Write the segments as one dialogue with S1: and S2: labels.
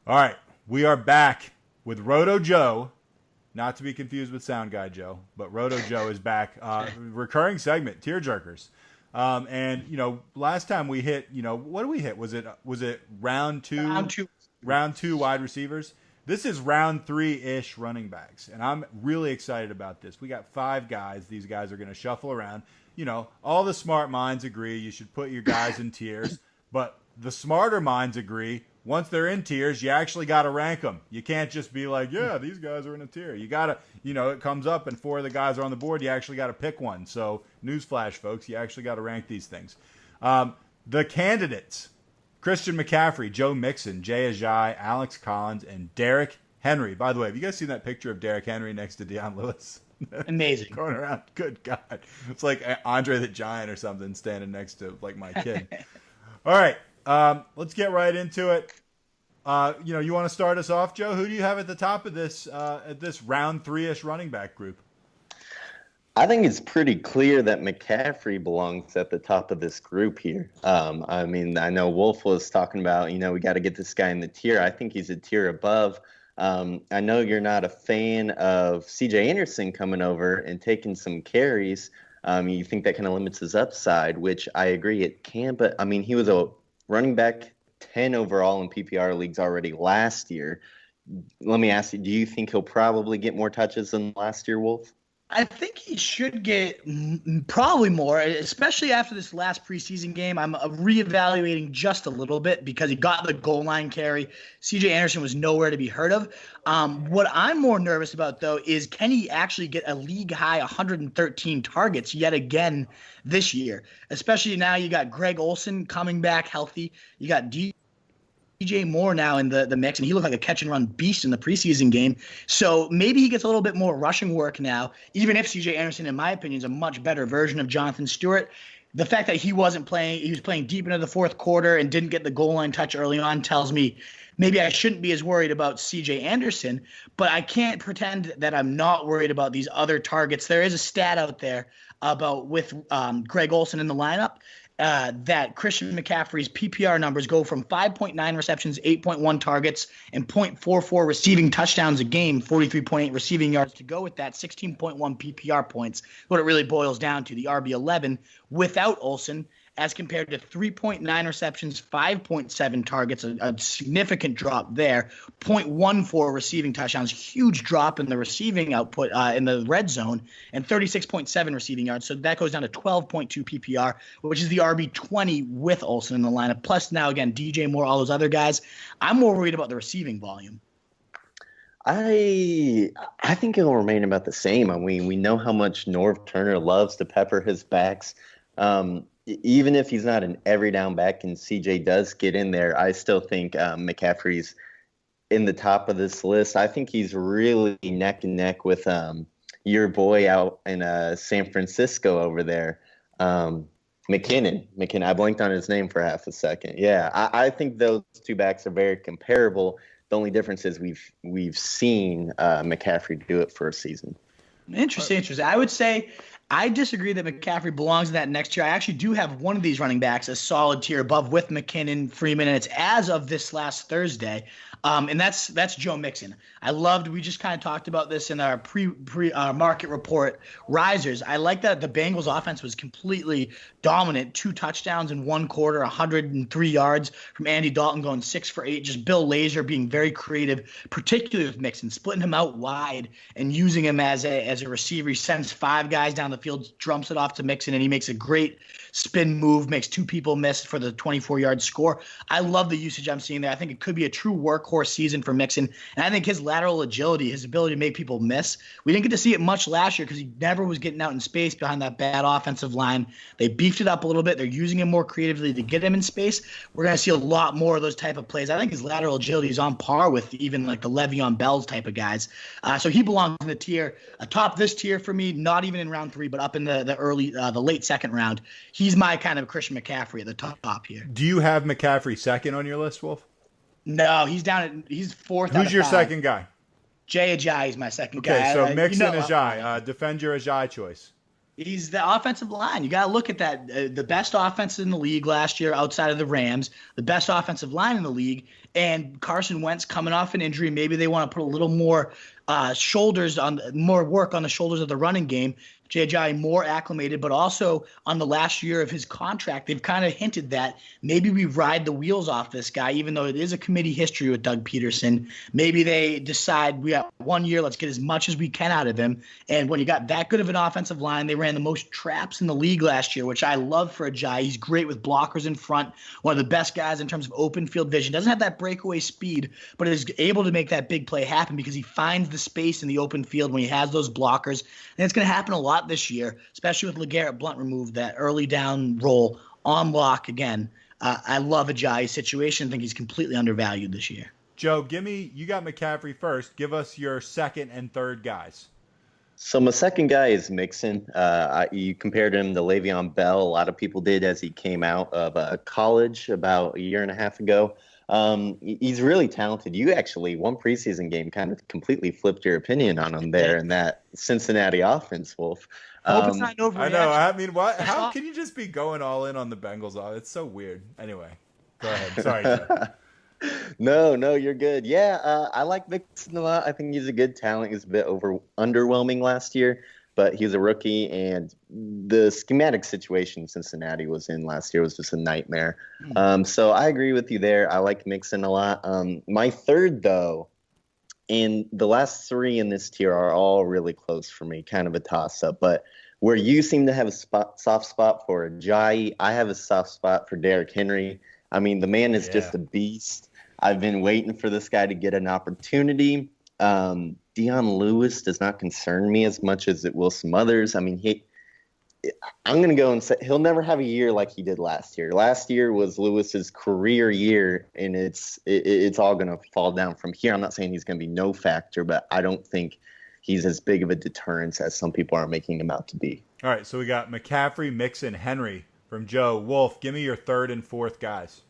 S1: All right, we are back with Roto Joe, not to be confused with Sound Guy Joe, but Roto Joe is back. Recurring segment, Tearjerkers. And last time we hit, what did we hit? Was it round two? Round two wide receivers. This is round 3-ish running backs, and I'm really excited about this. We got 5 guys. These guys are going to shuffle around. All the smart minds agree you should put your guys in tiers, but the smarter minds agree once they're in tiers, you actually got to rank them. You can't just be like, yeah, these guys are in a tier. You got to, it comes up and 4 of the guys are on the board. You actually got to pick one. So newsflash, folks, you actually got to rank these things. The candidates, Christian McCaffrey, Joe Mixon, Jay Ajayi, Alex Collins, and Derrick Henry. By the way, have you guys seen that picture of Derrick Henry next to Deion Lewis?
S2: Amazing.
S1: Going around. Good God. It's like Andre the Giant or something standing next to like my kid. All right. Let's get right into it. You want to start us off, Joe? Who do you have at the top of this at this round 3-ish running back group?
S3: I think it's pretty clear that McCaffrey belongs at the top of this group here. I know Wolf was talking about, we got to get this guy in the tier. I think he's a tier above. I know you're not a fan of C.J. Anderson coming over and taking some carries. You think that kind of limits his upside, which I agree it can. But, he was a running back 10 overall in PPR leagues already last year. Let me ask you, do you think he'll probably get more touches than last year, Wolf?
S2: I think he should get probably more, especially after this last preseason game. I'm reevaluating just a little bit because he got the goal line carry. C.J. Anderson was nowhere to be heard of. What I'm more nervous about, though, is can he actually get a league-high 113 targets yet again this year? Especially now you got Greg Olsen coming back healthy. You got DJ Moore now in the mix, and he looked like a catch-and-run beast in the preseason game. So maybe he gets a little bit more rushing work now, even if CJ Anderson, in my opinion, is a much better version of Jonathan Stewart. The fact that he wasn't playing, he was playing deep into the fourth quarter and didn't get the goal line touch early on tells me maybe I shouldn't be as worried about CJ Anderson, but I can't pretend that I'm not worried about these other targets. There is a stat out there about with Greg Olsen in the lineup, that Christian McCaffrey's PPR numbers go from 5.9 receptions, 8.1 targets, and 0.44 receiving touchdowns a game, 43.8 receiving yards to go with that, 16.1 PPR points. What it really boils down to, the RB11 without Olsen, as compared to 3.9 receptions, 5.7 targets, a significant drop there, 0.14 receiving touchdowns, huge drop in the receiving output in the red zone, and 36.7 receiving yards. So that goes down to 12.2 PPR, which is the RB20 with Olsen in the lineup. Plus now, again, DJ Moore, all those other guys. I'm more worried about the receiving volume.
S3: I think it'll remain about the same. We know how much Norv Turner loves to pepper his backs. Even if he's not an every down back and CJ does get in there, I still think McCaffrey's in the top of this list. I think he's really neck and neck with your boy out in San Francisco over there, McKinnon. I blanked on his name for half a second. Yeah, I think those two backs are very comparable. The only difference is we've seen McCaffrey do it for a season.
S2: Interesting. I would say I disagree that McCaffrey belongs in that next tier. I actually do have one of these running backs a solid tier above with McKinnon, Freeman, and it's as of this last Thursday. And that's Joe Mixon. We just kind of talked about this in our market report risers. I like that the Bengals offense was completely dominant. 2 touchdowns in one quarter, 103 yards from Andy Dalton going 6 for 8. Just Bill Lazor being very creative, particularly with Mixon, splitting him out wide and using him as a receiver. He sends 5 guys down the field, drumps it off to Mixon, and he makes a great spin move, makes 2 people miss for the 24-yard score. I love the usage I'm seeing there. I think it could be a true workhorse season for Mixon, and I think his lateral agility, his ability to make people miss, we didn't get to see it much last year because he never was getting out in space behind that bad offensive line. They beefed it up a little bit. They're using him more creatively to get him in space. We're going to see a lot more of those type of plays. I think his lateral agility is on par with even like the Le'Veon Bell's type of guys. So he belongs in the tier, atop this tier for me, not even in round 3, but up in the late second round. He's my kind of Christian McCaffrey at the top here.
S1: Do you have McCaffrey second on your list, Wolf?
S2: No, he's he's 4th.
S1: Who's your second guy?
S2: Jay Ajayi is my second guy.
S1: Okay, so Mixon Ajayi. Defend your Ajayi choice.
S2: He's the offensive line. You got to look at that. The best offense in the league last year outside of the Rams, the best offensive line in the league, and Carson Wentz coming off an injury. Maybe they want to put a little more more work on the shoulders of the running game. Ajayi more acclimated, but also on the last year of his contract, they've kind of hinted that maybe we ride the wheels off this guy, even though it is a committee history with Doug Peterson. Maybe they decide we got 1 year, let's get as much as we can out of him. And when you got that good of an offensive line, they ran the most traps in the league last year, which I love for Ajayi. He's great with blockers in front, one of the best guys in terms of open field vision. Doesn't have that breakaway speed, but is able to make that big play happen because he finds the space in the open field when he has those blockers. And it's going to happen a lot this year, especially with LeGarrette Blount removed, that early down role on block again. I love Ajayi's situation. I think he's completely undervalued this year.
S1: Joe, you got McCaffrey first. Give us your second and third guys.
S3: So my second guy is Mixon. You compared him to Le'Veon Bell. A lot of people did as he came out of college about a year and a half ago. He's really talented. You actually, one preseason game, kind of completely flipped your opinion on him there in that Cincinnati offense, Wolf.
S2: Hope it's not an overreaction.
S1: I know. I mean, what? How can you just be going all in on the Bengals? It's so weird. Anyway, go ahead. Sorry, Joe.
S3: No, you're good. Yeah, I like Mixon a lot. I think he's a good talent. He's a bit underwhelming last year, but he's a rookie, and the schematic situation Cincinnati was in last year was just a nightmare. So I agree with you there. I like Mixon a lot. My third, though, and the last three in this tier are all really close for me, kind of a toss-up. But where you seem to have a soft spot for Ajayi, I have a soft spot for Derrick Henry. I mean, the man is just a beast. I've been waiting for this guy to get an opportunity. Dion Lewis does not concern me as much as it will some others. I mean, I'm going to go and say he'll never have a year like he did last year. Last year was Lewis's career year, and it's all going to fall down from here. I'm not saying he's going to be no factor, but I don't think he's as big of a deterrence as some people are making him out to be.
S1: All right, so we got McCaffrey, Mixon, Henry from Joe. Wolf, give me your third and fourth guys.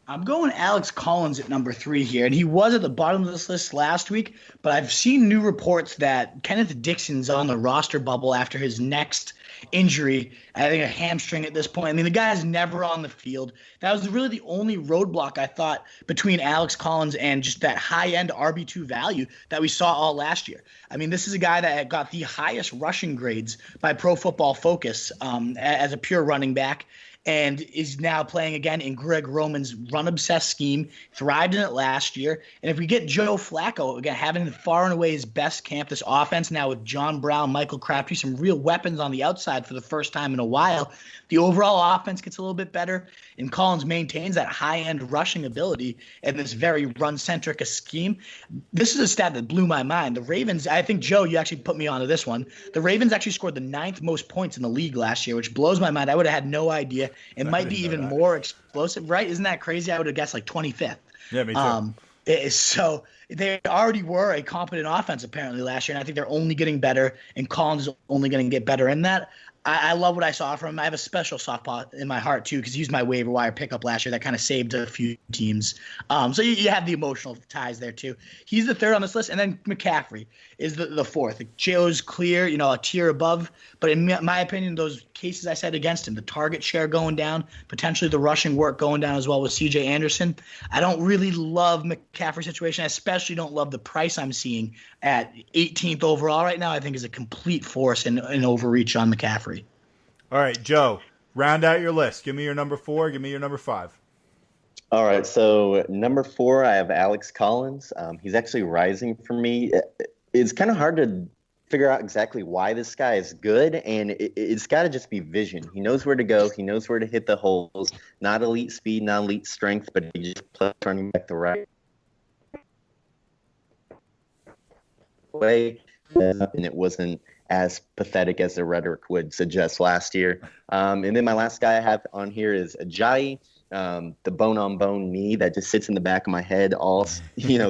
S2: I'm going Alex Collins at number 3 here, and he was at the bottom of this list last week, but I've seen new reports that Kenneth Dixon's on the roster bubble after his next injury. I think a hamstring at this point. I mean, the guy's never on the field. That was really the only roadblock I thought between Alex Collins and just that high-end RB2 value that we saw all last year. I mean, this is a guy that got the highest rushing grades by Pro Football Focus as a pure running back, and is now playing again in Greg Roman's run-obsessed scheme, thrived in it last year. And if we get Joe Flacco, again, having far and away his best camp, this offense now with John Brown, Michael Crabtree, some real weapons on the outside for the first time in a while, the overall offense gets a little bit better, and Collins maintains that high-end rushing ability and this very run-centric scheme. This is a stat that blew my mind. The Ravens, I think, Joe, you actually put me onto this one. The Ravens actually scored the 9th most points in the league last year, which blows my mind. I would have had no idea. It might be even more explosive, right? Isn't that crazy? I would have guessed like 25th.
S1: Yeah, me too.
S2: So they already were a competent offense apparently last year, and I think they're only getting better, and Collins is only going to get better in that. I love what I saw from him. I have a special soft spot in my heart, too, because he used my waiver wire pickup last year. That kind of saved a few teams. So you have the emotional ties there, too. He's the third on this list, and then McCaffrey is the fourth. Joe's clear, a tier above. But in my opinion, those cases I said against him, the target share going down, potentially the rushing work going down as well with C.J. Anderson. I don't really love McCaffrey's situation. I especially don't love the price I'm seeing at 18th overall right now. I think is a complete force and overreach on McCaffrey.
S1: All right, Joe, round out your list. Give me your number 4. Give me your number 5.
S3: All right, so number 4, I have Alex Collins. He's actually rising for me. It's kind of hard to figure out exactly why this guy is good, and it's got to just be vision. He knows where to go. He knows where to hit the holes. Not elite speed, not elite strength, but he just plays running back the right way, and it wasn't as pathetic as the rhetoric would suggest last year. And then my last guy I have on here is Ajayi, the bone-on-bone knee that just sits in the back of my head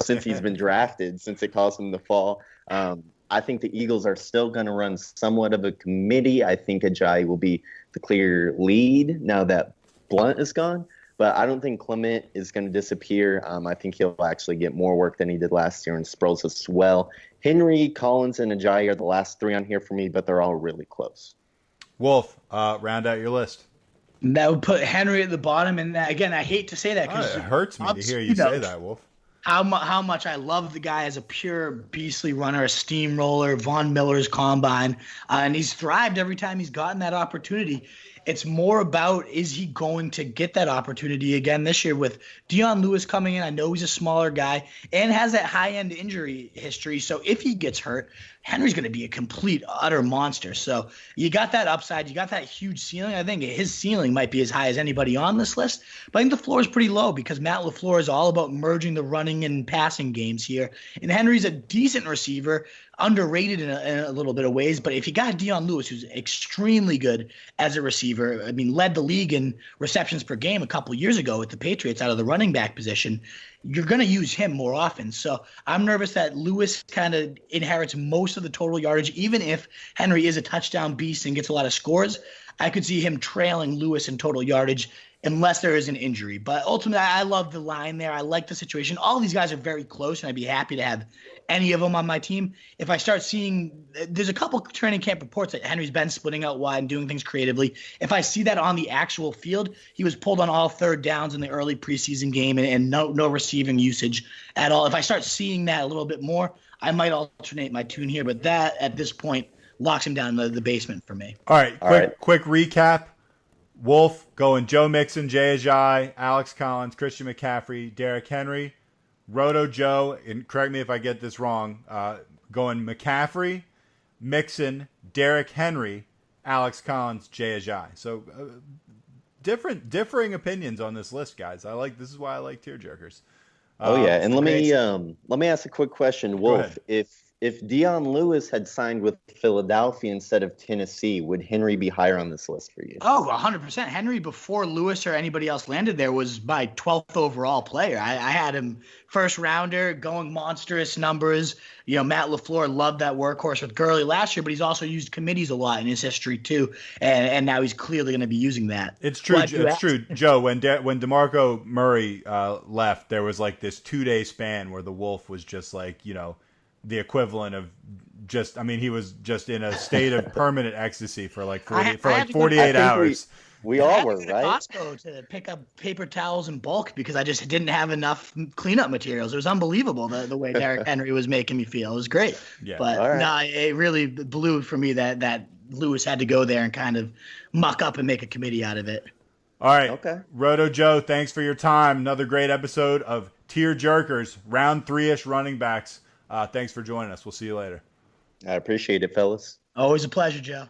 S3: since he's been drafted, since it caused him to fall. I think the Eagles are still going to run somewhat of a committee. I think Ajayi will be the clear lead now that Blount is gone. But I don't think Clement is going to disappear. I think he'll actually get more work than he did last year, and Sproles as well. Henry, Collins, and Ajayi are the last 3 on here for me, but they're all really close.
S1: Wolf, round out your list.
S2: That would put Henry at the bottom. And again, I hate to say that because
S1: It hurts me to hear you say that, Wolf.
S2: How much I love the guy as a pure beastly runner, a steamroller, Von Miller's combine, and he's thrived every time he's gotten that opportunity. It's more about, is he going to get that opportunity again this year with Dion Lewis coming in? I know he's a smaller guy and has that high-end injury history. So if he gets hurt, Henry's going to be a complete, utter monster. So you got that upside. You got that huge ceiling. I think his ceiling might be as high as anybody on this list. But I think the floor is pretty low because Matt LaFleur is all about merging the running and passing games here. And Henry's a decent receiver, underrated in a little bit of ways. But if you got Dion Lewis, who's extremely good as a receiver, I mean, led the league in receptions per game a couple years ago with the Patriots out of the running back position, you're going to use him more often. So I'm nervous that Lewis kind of inherits most of the total yardage. Even if Henry is a touchdown beast and gets a lot of scores, I could see him trailing Lewis in total yardage unless there is an injury. But ultimately, I love the line there. I like the situation. All these guys are very close, and I'd be happy to have any of them on my team. If I start seeing – there's a couple training camp reports that Henry's been splitting out wide and doing things creatively. If I see that on the actual field, he was pulled on all third downs in the early preseason game and no receiving usage at all. If I start seeing that a little bit more, I might alternate my tune here. But that, at this point, locks him down in the basement for me.
S1: All right, quick recap. Wolf going Joe Mixon, Jay Ajayi, Alex Collins, Christian McCaffrey, Derrick Henry. Roto Joe, and correct me if I get this wrong, going McCaffrey, Mixon, Derrick Henry, Alex Collins, Jay Ajayi. So differing opinions on this list, guys. This is why I like tearjerkers.
S3: And let me ask a quick question, Wolf. If Dion Lewis had signed with Philadelphia instead of Tennessee, would Henry be higher on this list for you?
S2: Oh, 100%. Henry, before Lewis or anybody else landed there, was my 12th overall player. I had him first rounder, going monstrous numbers. You know, Matt LaFleur loved that workhorse with Gurley last year, but he's also used committees a lot in his history too, and now he's clearly going to be using that.
S1: It's true. It's true, Joe. When DeMarco Murray left, there was like this 2-day span where the Wolf was just like, you know, the equivalent of just, I mean, he was just in a state of permanent ecstasy for like 48 hours.
S3: We all were,
S2: right? Costco to pick up paper towels in bulk because I just didn't have enough cleanup materials. It was unbelievable the way Derrick Henry was making me feel. It was great.
S1: Yeah.
S2: But it really blew for me that Lewis had to go there and kind of muck up and make a committee out of it.
S1: All right. Okay. Roto Joe, thanks for your time. Another great episode of Tier Jerkers, round 3-ish running backs. Thanks for joining us. We'll see you later.
S3: I appreciate it, fellas.
S2: Always a pleasure, Joe.